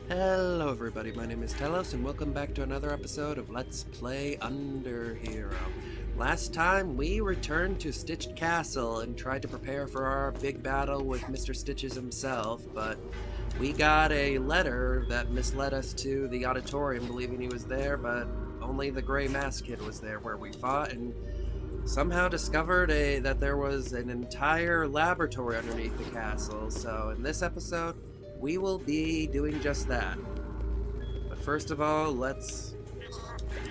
Hello everybody, my name is Telos and welcome back to another episode of Let's Play Underhero. Last time we returned to Stitched Castle and tried to prepare for our big battle with Mr. Stitches himself, but we got a letter that misled us to the auditorium believing he was there, but only the Gray Mask Kid was there where we fought and somehow discovered that there was an entire laboratory underneath the castle. So in this episode, we will be doing just that. But first of all, let's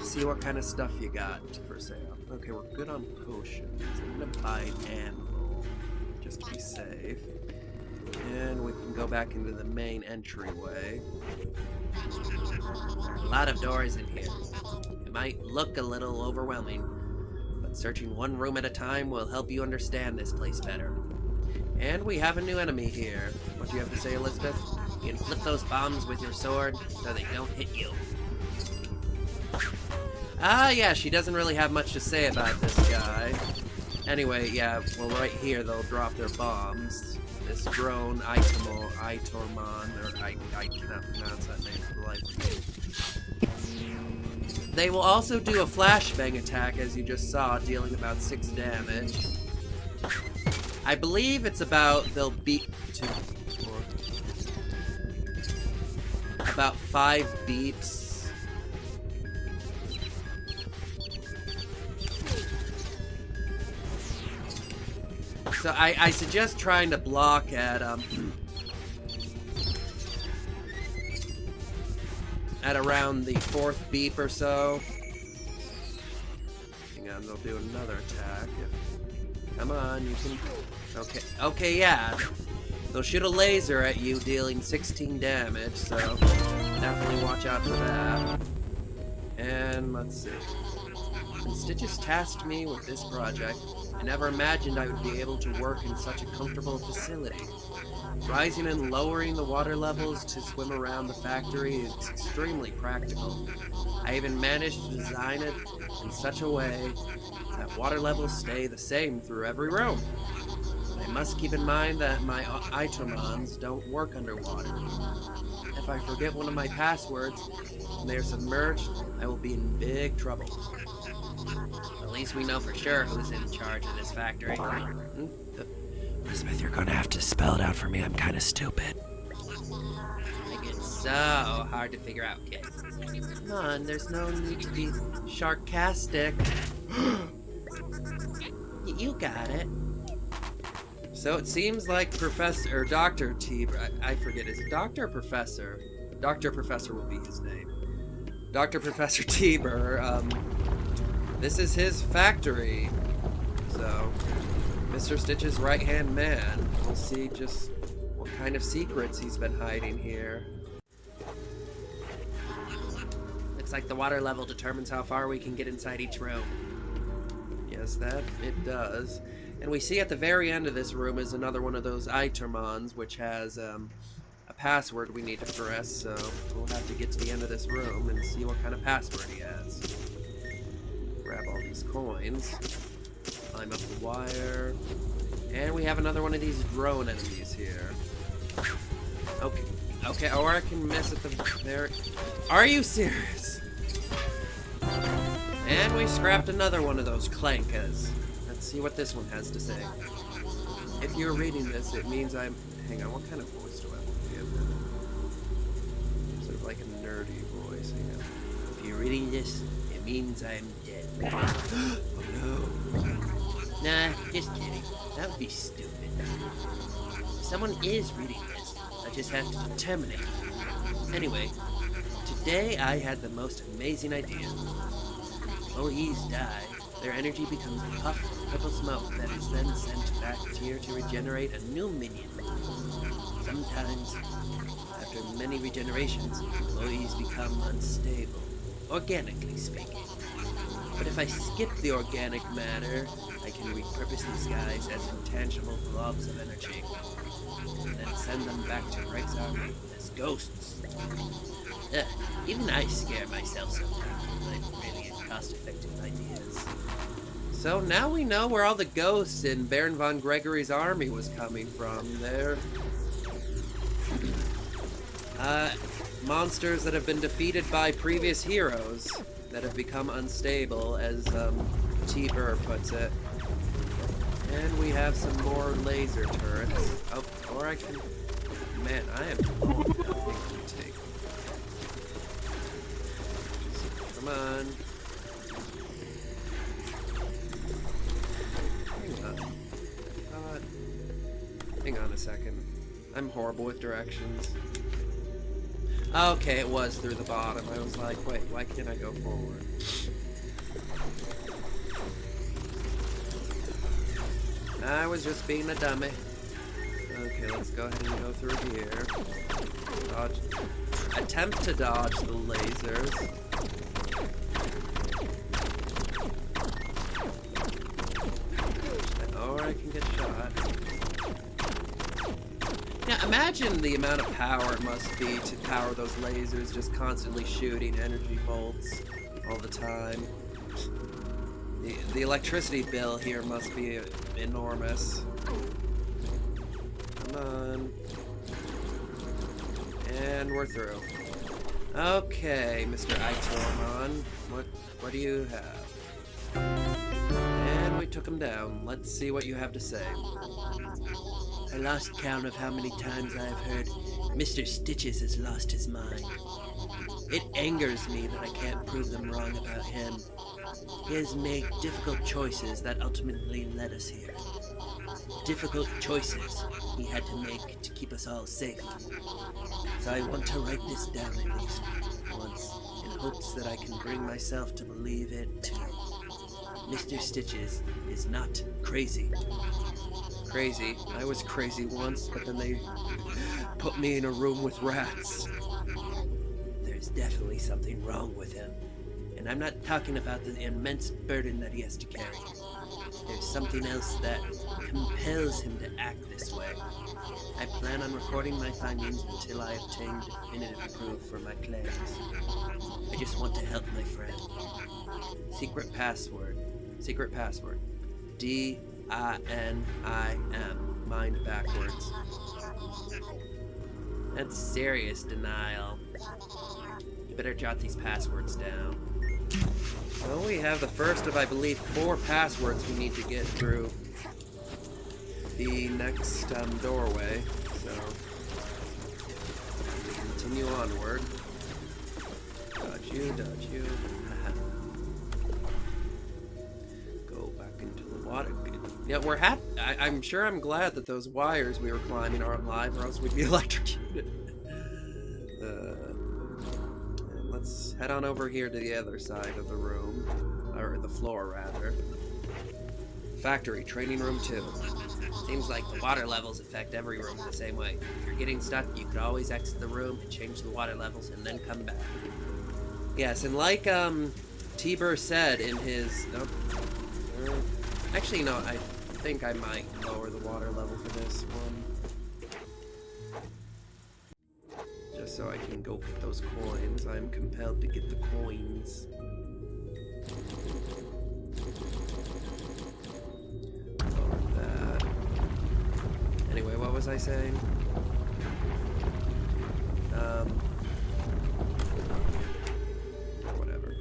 see what kind of stuff you got for sale. Okay, we're good on potions. I'm gonna buy an anvil, just to be safe. And we can go back into the main entryway. There are a lot of doors in here. It might look a little overwhelming, but searching one room at a time will help you understand this place better. And we have a new enemy here. What do you have to say, Elizabeth? You can flip those bombs with your sword so they don't hit you. Ah, yeah, she doesn't really have much to say about this guy. Anyway, yeah, well, right here they'll drop their bombs. This drone, Itormon, or I cannot pronounce that name for the life of me. They will also do a flashbang attack, as you just saw, dealing about 6 damage. I believe it's about, they'll beat 2, 4, about 5 beeps. So I suggest trying to block at around the 4th beep or so. Hang on, they'll do another attack. Come on, you can... Okay, yeah. They'll shoot a laser at you, dealing 16 damage, so definitely watch out for that. And let's see. When Stitches tasked me with this project, I never imagined I would be able to work in such a comfortable facility. Rising and lowering the water levels to swim around the factory is extremely practical. I even managed to design it in such a way that water levels stay the same through every room. I must keep in mind that my Itormons don't work underwater. If I forget one of my passwords and they are submerged, I will be in big trouble. At least we know for sure who's in charge of this factory. Elizabeth, you're gonna have to spell it out for me. I'm kind of stupid. Make it so hard to figure out, kid. Come on, there's no need to be sarcastic. You got it. So it seems like Dr. Tieber, I forget, is it Doctor or Professor? Dr. Professor will be his name. Dr. Professor Tieber, this is his factory. So, Mr. Stitch's right-hand man. We'll see just what kind of secrets he's been hiding here. Looks like the water level determines how far we can get inside each room. Yes, that it does. And we see at the very end of this room is another one of those Itormons, which has a password we need to press, so we'll have to get to the end of this room and see what kind of password he has. Grab all these coins, climb up the wire, and we have another one of these drone enemies here. Okay, or I can miss at the very... Are you serious? And we scrapped another one of those clankas. Let's see what this one has to say. If you're reading this, it means I'm... Hang on, what kind of voice do I want to give? Sort of like a nerdy voice. Hang on. If you're reading this, it means I'm dead. Oh no. Nah, just kidding. That would be stupid. If someone is reading this, I just have to determine it. Anyway, today I had the most amazing idea. Employees die, their energy becomes a puff of purple smoke that is then sent back here to regenerate a new minion. Sometimes, after many regenerations, employees become unstable, organically speaking. But if I skip the organic matter, I can repurpose these guys as intangible blobs of energy, and then send them back to Greg's army as ghosts. Even I scare myself sometimes with my brilliant, cost-effective ideas. So now we know where all the ghosts in Baron von Gregory's army was coming from. monsters that have been defeated by previous heroes that have become unstable, as T-Burr puts it. And we have some more laser turrets. Oh, or I can... Man, I am long now. I think we take... Come on. Hang on a second. I'm horrible with directions. Okay, it was through the bottom. I was like, wait, why can't I go forward? I was just being a dummy. Okay, let's go ahead and go through here. Dodge. Attempt to dodge the lasers. Or I can get shot. Now imagine the amount of power it must be to power those lasers, just constantly shooting energy bolts all the time. The electricity bill here must be enormous. Come on. And we're through. Okay, Mr. Aitormon, what do you have? And we took him down. Let's see what you have to say. I lost count of how many times I have heard Mr. Stitches has lost his mind. It angers me that I can't prove them wrong about him. He has made difficult choices that ultimately led us here. Difficult choices he had to make to keep us all safe. So I want to write this down at least once, in hopes that I can bring myself to believe it too. Mr. Stitches is not crazy. Crazy? I was crazy once, but then they put me in a room with rats. There's definitely something wrong with him. And I'm not talking about the immense burden that he has to carry. There's something else that compels him to act this way. I plan on recording my findings until I obtain definitive proof for my claims. I just want to help my friend. Secret password. Secret password. D-I-N-I-M. Mind backwards. That's serious denial. You better jot these passwords down. So we have the first of, I believe, 4 passwords we need to get through the next doorway. So continue onward. Dodge you. Go back into the water. Yeah, we're happy. I'm sure I'm glad that those wires we were climbing aren't live, or else we'd be electrocuted. Let's head on over here to the other side of the room, or the floor rather. Factory, training room 2. Seems like the water levels affect every room in the same way. If you're getting stuck, you could always exit the room and change the water levels and then come back. Yes, and like T-Burr said in his... actually, no, I think I might lower the water level for this one. Just so I can go get those coins. I'm compelled to get the coins. Lower that. Anyway, what was I saying? Whatever.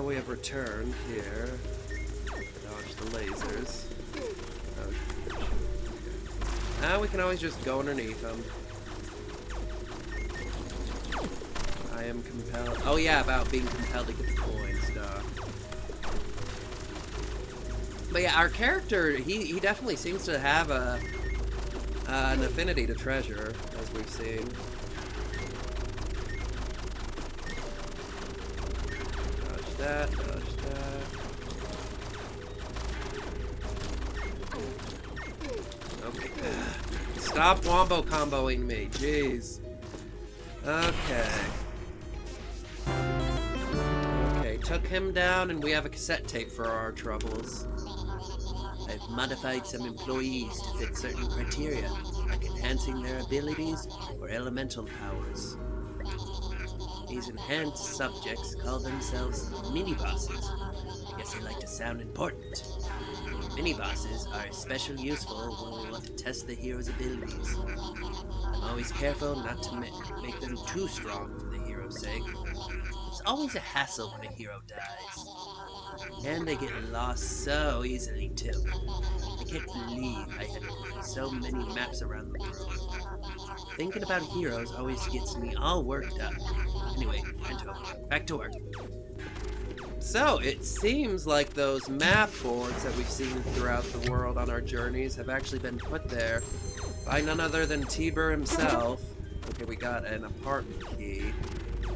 We have returned here. Dodge the lasers. Okay. Now we can always just go underneath them. I am compelled. Oh yeah, about being compelled to get the coin stuff. But yeah, our character, he definitely seems to have an affinity to treasure, as we've seen. Dodge that, dodge that. Okay. Stop wombo comboing me, jeez. Okay. Took him down, and we have a cassette tape for our troubles. I've modified some employees to fit certain criteria, like enhancing their abilities or elemental powers. These enhanced subjects call themselves mini-bosses. I guess they like to sound important. Mini-bosses are especially useful when we want to test the hero's abilities. I'm always careful not to make them too strong for the hero's sake. It's always a hassle when a hero dies. And they get lost so easily, too. I can't believe I had put so many maps around the world. Thinking about heroes always gets me all worked up. Anyway, back to work. So, it seems like those map boards that we've seen throughout the world on our journeys have actually been put there by none other than Tiber himself. Okay, we got an apartment key.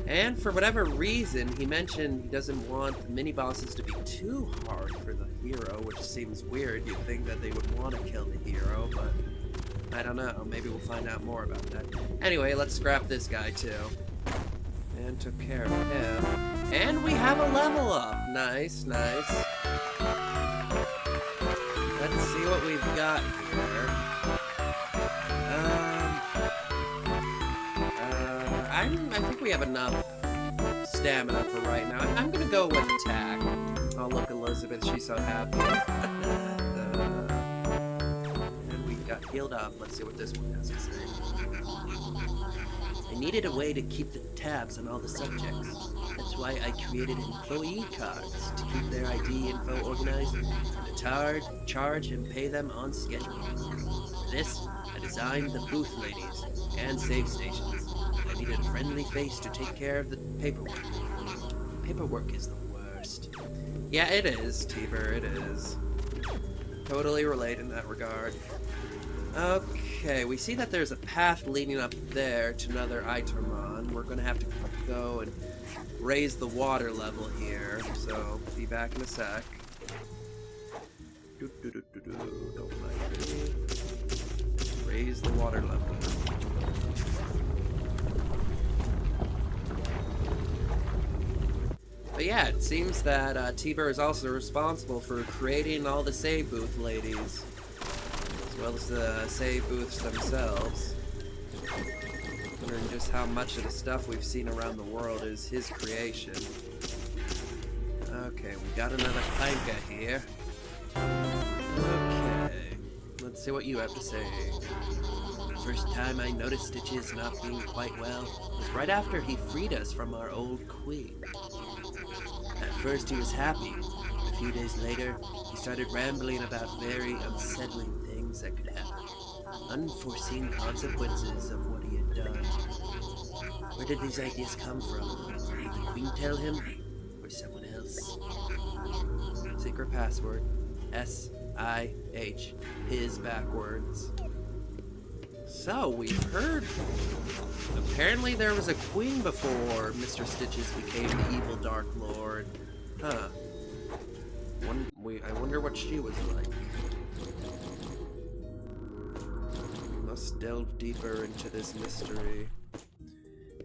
And for whatever reason, he mentioned he doesn't want the mini-bosses to be too hard for the hero, which seems weird. You'd think that they would want to kill the hero, but I don't know. Maybe we'll find out more about that. Anyway, let's scrap this guy, too. And took care of him. And we have a level up. Nice, nice. Let's see what we've got here. I think we have enough stamina for right now. I'm gonna go with attack. Oh, look, Elizabeth, she's so happy. And we got healed up. Let's see what this one has to say. I needed a way to keep the tabs on all the subjects. That's why I created employee cards to keep their ID info organized and to charge and pay them on schedule. For this, I designed the booth ladies and save stations. I needed a friendly face to take care of the paperwork. Paperwork is the worst. Yeah, it is, Tiber, it is. Totally relate in that regard. Okay, we see that there's a path leading up there to another Itemon. We're gonna have to go and raise the water level here, so be back in a sec. Don't like it. Raise the water level. But yeah, it seems that Tiber is also responsible for creating all the save booth ladies, as well as the save booths themselves. Wondering just how much of the stuff we've seen around the world is his creation. Okay, we got another Panka here. Okay, let's see what you have to say. The first time I noticed Stitches not being quite well was right after he freed us from our old queen. At first he was happy. A few days later, he started rambling about very unsettling things that could happen. Unforeseen consequences of what he had done. Where did these ideas come from? Did the queen tell him? Or someone else? Secret password. S-I-H. His backwards. So, we've heard... Apparently there was a queen before Mr. Stitches became the evil Dark Lord. Huh. I wonder what she was like. We must delve deeper into this mystery.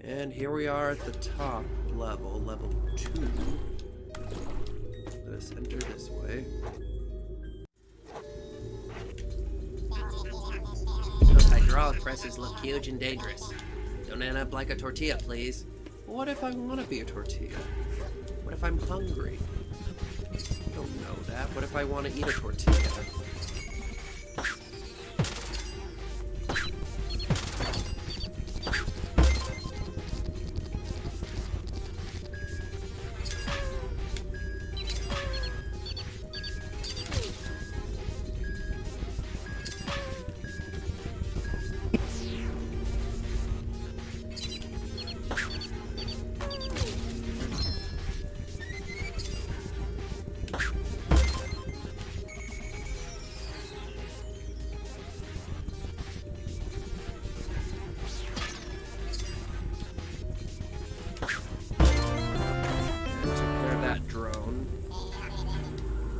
And here we are at the top level, level 2. Let us enter this way. Those hydraulic presses look huge and dangerous. Don't end up like a tortilla, please. What if I want to be a tortilla? What if I'm hungry? Don't know that. What if I want to eat a tortilla?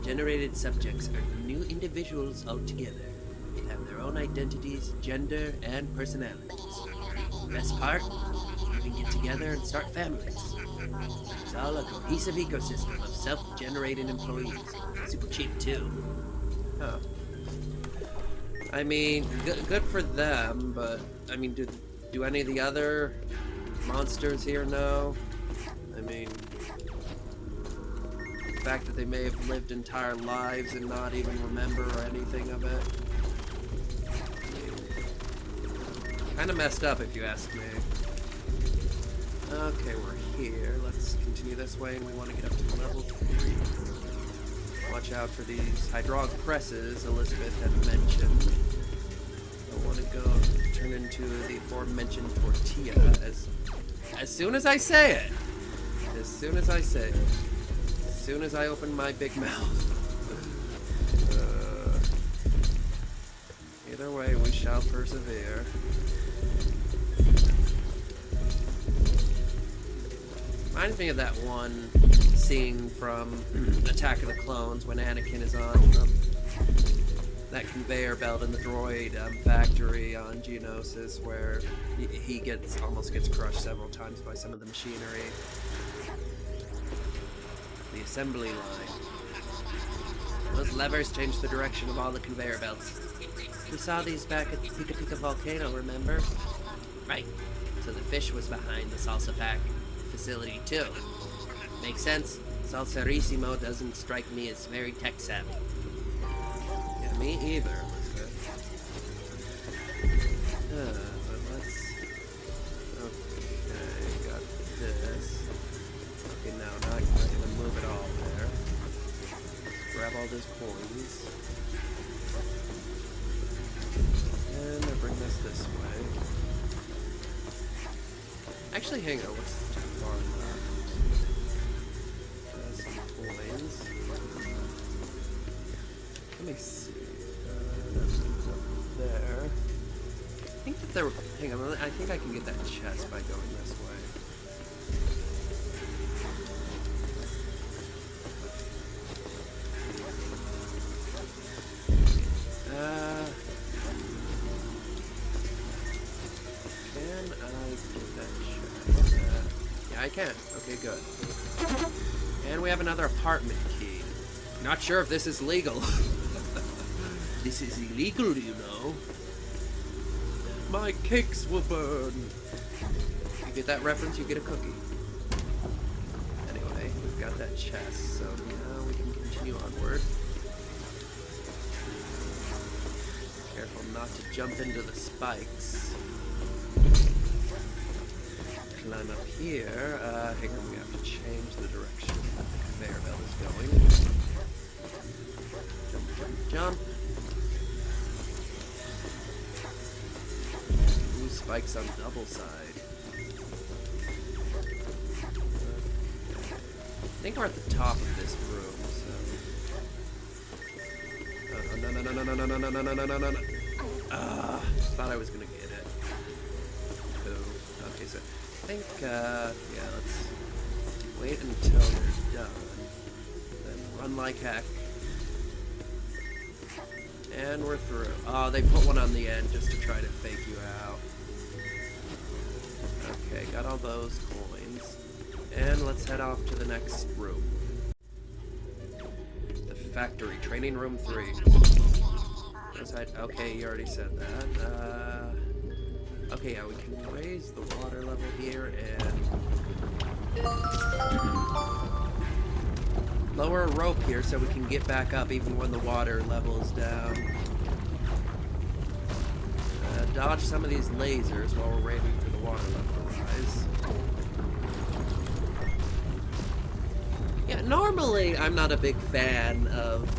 Generated subjects are new individuals altogether. They have their own identities, gender, and personalities. The best part? You can get together and start families. It's all a cohesive ecosystem of self-generating employees. Super cheap, too. Huh. I mean, good for them, but, I mean, do any of the other monsters here? No. I mean, the fact that they may have lived entire lives and not even remember anything of it. Kind of messed up, if you ask me. Okay, we're here. Let's continue this way, and we want to get up to level 3. Watch out for these hydraulic presses Elizabeth had mentioned. I want to go turn into the aforementioned tortilla as soon as I say it. As soon as I say it. As soon as I open my big mouth. Either way, we shall persevere. Reminds me of that one scene from Attack of the Clones when Anakin is on that conveyor belt in the droid factory on Geonosis, where he almost gets crushed several times by some of the machinery. The assembly line. Those levers change the direction of all the conveyor belts. We saw these back at the Pika Pika volcano, remember? Right. So the fish was behind the salsa facility too. Makes sense. Salsarissimo doesn't strike me as very tech-savvy. Yeah, me either, Elizabeth. But let's... Okay, got this. Okay, now not gonna move it all there. Let's grab all those coins. And I'll bring this way. Actually, hang on, what's too far left? Some coins. Let me see. That's up there. I think that there were. Hang on, I think I can get that chest by going this way. Can I get that chest? Yeah, I can. Okay, good. And we have another apartment key. Not sure if this is legal. This is illegal, you know. My cakes will burn. You get that reference, you get a cookie. Anyway, we've got that chest, so now we can continue onward. Careful not to jump into the spikes. Climb up here. Hang on, we have to change the direction that the conveyor belt is going. Jump, jump, jump. Ooh, spikes on double side. I think we're at the top of this room, so... No. Thought I was gonna get it. Oh, okay, so... I think, yeah, let's wait until they're done, then run like heck, and we're through. Oh, they put one on the end just to try to fake you out. Okay, got all those coins, and let's head off to the next room. The factory, training room 3. Okay, you already said that. Okay, yeah, we can raise the water level here and lower a rope here so we can get back up even when the water level is down. Dodge some of these lasers while we're waiting for the water level to rise. Yeah, normally I'm not a big fan of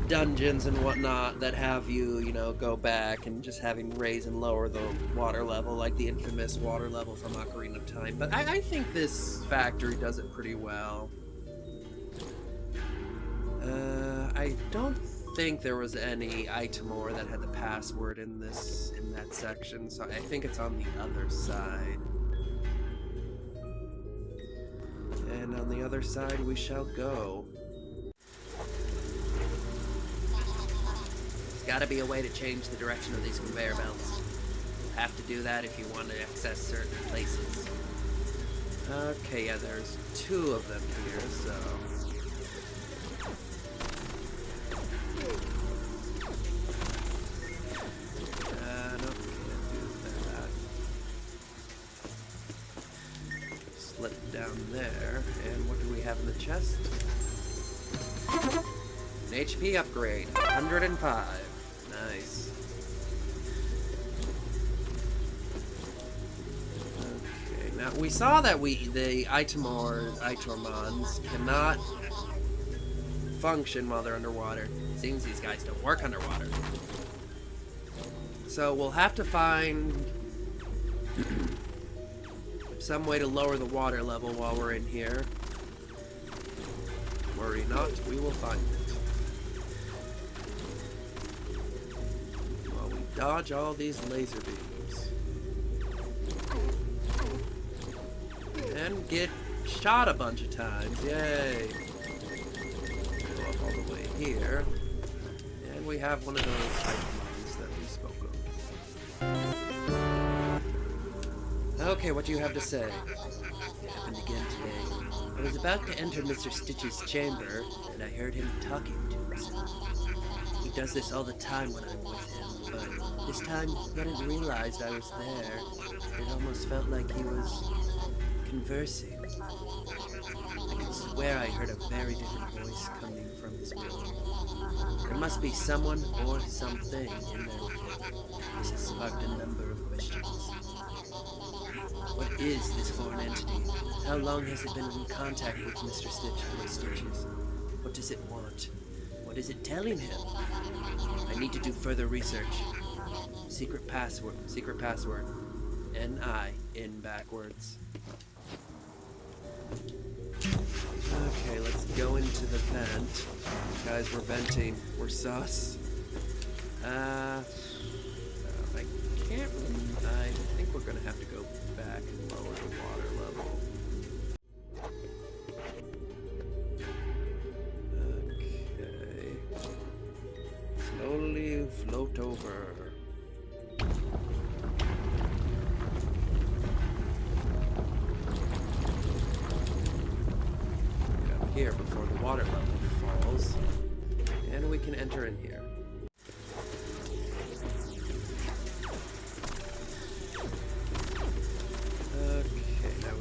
dungeons and whatnot that have you know, go back and just having raise and lower the water level, like the infamous water level from Ocarina of Time. But I think this factory does it pretty well. I don't think there was any item ore that had the password in that section, so I think it's on the other side. And on the other side we shall go. Gotta be a way to change the direction of these conveyor belts. You'll have to do that if you want to access certain places. Okay, yeah, there's 2 of them here, so... nope, can't do that. flip down there. And what do we have in the chest? An HP upgrade, 105. Nice. Okay, now we saw that the Itemons cannot function while they're underwater. Seems these guys don't work underwater. So we'll have to find some way to lower the water level while we're in here. Worry not, we will find it. While we dodge all these laser beams. And get shot a bunch of times, yay! Go up all the way here. And we have one of those items that we spoke of. Okay, what do you have to say? It happened again today. I was about to enter Mr. Stitch's chamber, and I heard him talking to himself. He does this all the time when I'm with him, but this time he hadn't realized I was there. It almost felt like he was conversing. I could swear I heard a very different voice coming from his room. There must be someone or something in there with him. This has sparked a number of questions. What is this foreign entity? How long has it been in contact with Mr. Stitch or Stitches? What does it want? What is it telling him? I need to do further research. Secret password. N-I in backwards. Okay, let's go into the vent. Guys, we're venting. We're sus. I can't. I think we're gonna have to go back and lower the water level. Okay. Slowly float over. Get up here before the water level falls. And we can enter in here.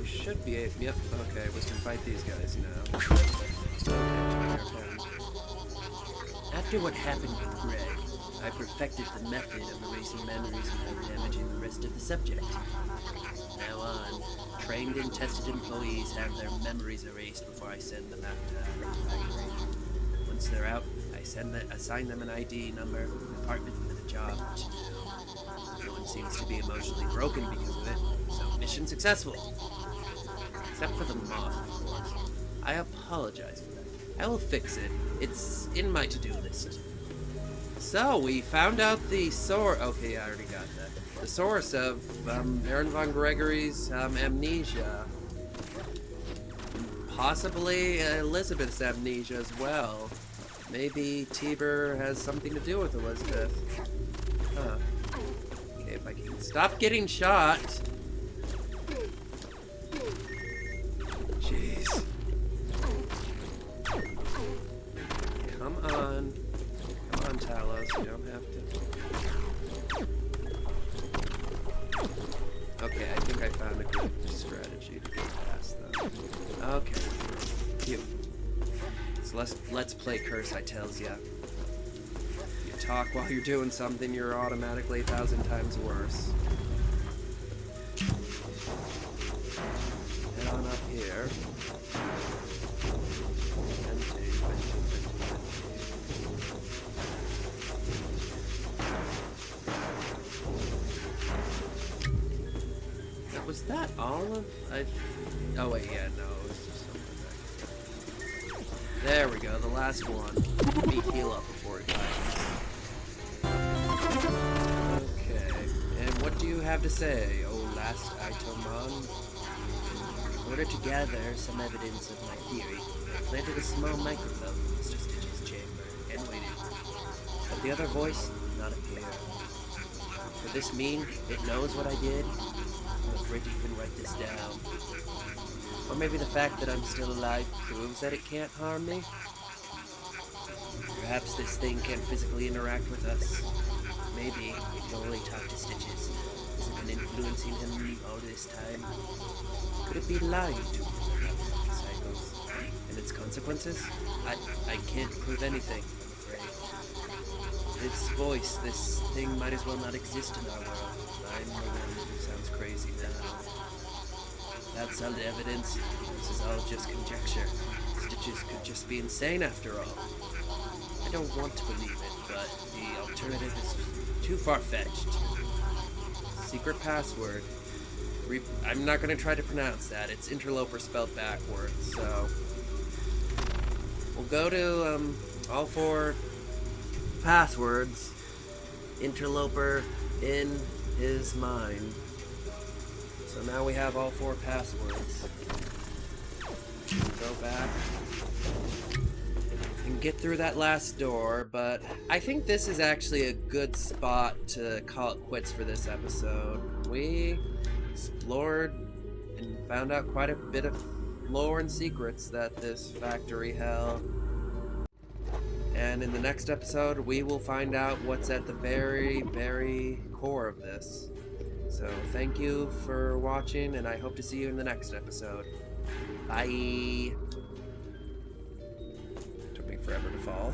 Should be able. Yep. Okay, we can fight these guys now. After what happened with Greg, I perfected the method of erasing memories without damaging the rest of the subject. Now on, trained and tested employees have their memories erased before I send them out to the factory. Once they're out, I assign them an ID number, an apartment, and a job to do. No one seems to be emotionally broken because of it, so mission successful. Except for the moth, of course. I apologize for that. I will fix it. It's in my to-do list. So, we found out the source... Okay, I already got that. The source of Baron von Gregory's amnesia. Possibly Elizabeth's amnesia as well. Maybe Tiber has something to do with Elizabeth. Huh. Okay, if I can stop getting shot... Jeez. Come on. Come on, Talos. You don't have to... Okay, I think I found a good strategy to get past them. Okay. Phew. So let's play curse, I tells ya. If you talk while you're doing something, you're automatically 1,000 times worse. Head on up here. Was that all of... Oh wait, yeah, no, it was just something back here. There we go, the last one. Let me heal up before we fight. Okay, and what do you have to say, oh last Itemon? In order to gather some evidence of my theory, I planted a small microphone in Mr. Stitch's chamber and waited. But the other voice did not appear. Could this mean it knows what I did? I'm afraid to even write this down. Or maybe the fact that I'm still alive proves that it can't harm me? Perhaps this thing can't physically interact with us. Maybe it can only talk to Stitches. Has it been influencing him all this time? Could it be lied to? Cycles. And its consequences? I can't prove anything, I'm afraid. This voice, this thing might as well not exist in our world. I'm the one who sounds crazy now. That's all the evidence. This is all just conjecture. Stitches could just be insane after all. I don't want to believe it, but the alternative is too far-fetched. Secret password. I'm not going to try to pronounce that. It's interloper spelled backwards, so... We'll go to all 4 passwords. Interloper in his mind. So now we have all 4 passwords. Go back and get through that last door, but I think this is actually a good spot to call it quits for this episode. We explored and found out quite a bit of lore and secrets that this factory held. And in the next episode, we will find out what's at the very, very core of this. So thank you for watching, and I hope to see you in the next episode. Bye! Took me forever to fall.